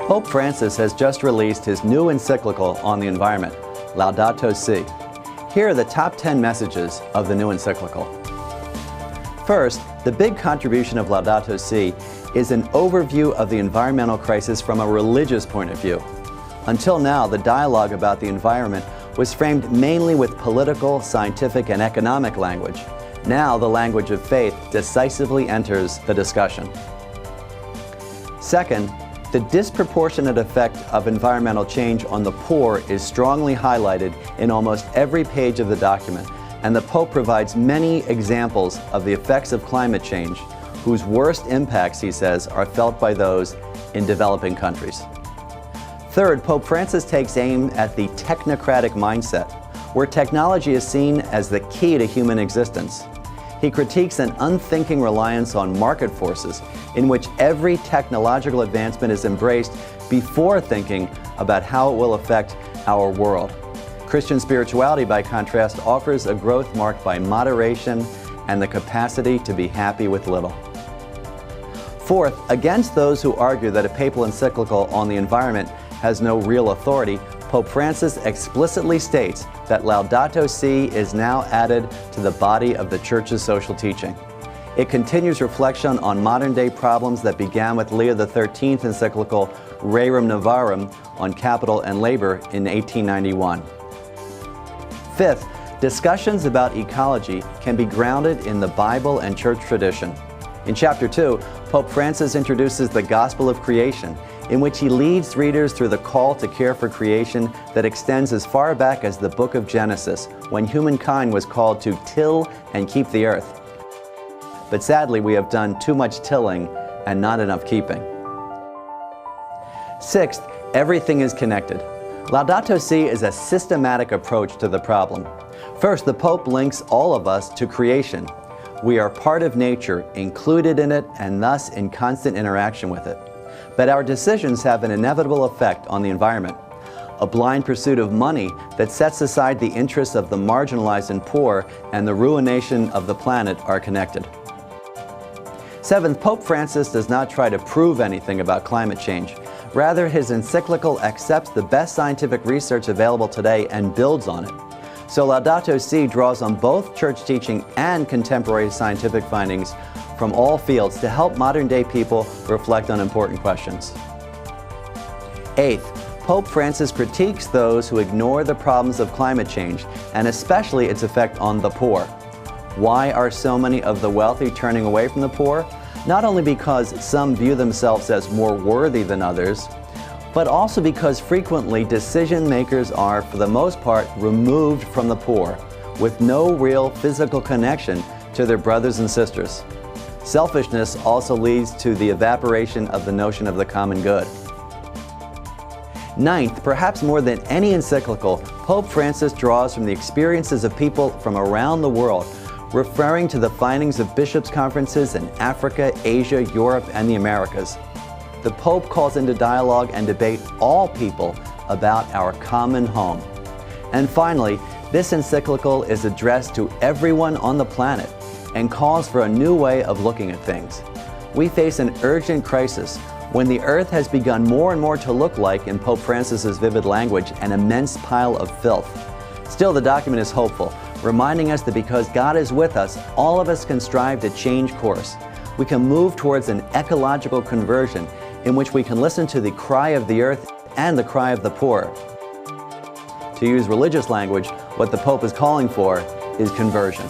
Pope Francis has just released his new encyclical on the environment, Laudato Si. Here are the top 10 messages of the new encyclical. First, the big contribution of Laudato Si is an overview of the environmental crisis from a religious point of view. Until now, the dialogue about the environment was framed mainly with political, scientific, and economic language. Now, the language of faith decisively enters the discussion. Second, the disproportionate effect of environmental change on the poor is strongly highlighted in almost every page of the document, and the Pope provides many examples of the effects of climate change, whose worst impacts, he says, are felt by those in developing countries. Third, Pope Francis takes aim at the technocratic mindset, where technology is seen as the key to human existence. He critiques an unthinking reliance on market forces in which every technological advancement is embraced before thinking about how it will affect our world. Christian spirituality, by contrast, offers a growth marked by moderation and the capacity to be happy with little. Fourth, against those who argue that a papal encyclical on the environment has no real authority, Pope Francis explicitly states that Laudato Si is now added to the body of the Church's social teaching. It continues reflection on modern-day problems that began with Leo XIII's encyclical Rerum Novarum on capital and labor in 1891. Fifth, discussions about ecology can be grounded in the Bible and church tradition. In Chapter 2, Pope Francis introduces the Gospel of Creation, in which he leads readers through the call to care for creation that extends as far back as the book of Genesis, when humankind was called to till and keep the earth. But sadly, we have done too much tilling and not enough keeping. Sixth, everything is connected. Laudato Si is a systematic approach to the problem. First, the Pope links all of us to creation. We are part of nature, included in it, and thus in constant interaction with it. But our decisions have an inevitable effect on the environment. A blind pursuit of money that sets aside the interests of the marginalized and poor and the ruination of the planet are connected. Seventh, Pope Francis does not try to prove anything about climate change. Rather, his encyclical accepts the best scientific research available today and builds on it. So Laudato Si draws on both church teaching and contemporary scientific findings from all fields to help modern-day people reflect on important questions. Eighth, Pope Francis critiques those who ignore the problems of climate change, and especially its effect on the poor. Why are so many of the wealthy turning away from the poor? Not only because some view themselves as more worthy than others, but also because frequently decision makers are, for the most part, removed from the poor, with no real physical connection to their brothers and sisters. Selfishness also leads to the evaporation of the notion of the common good. Ninth, perhaps more than any encyclical, Pope Francis draws from the experiences of people from around the world, referring to the findings of bishops' conferences in Africa, Asia, Europe, and the Americas. The Pope calls into dialogue and debate all people about our common home. And finally, this encyclical is addressed to everyone on the planet and calls for a new way of looking at things. We face an urgent crisis when the earth has begun more and more to look like, in Pope Francis's vivid language, an immense pile of filth. Still, the document is hopeful, reminding us that because God is with us, all of us can strive to change course. We can move towards an ecological conversion in which we can listen to the cry of the earth and the cry of the poor. To use religious language, what the Pope is calling for is conversion.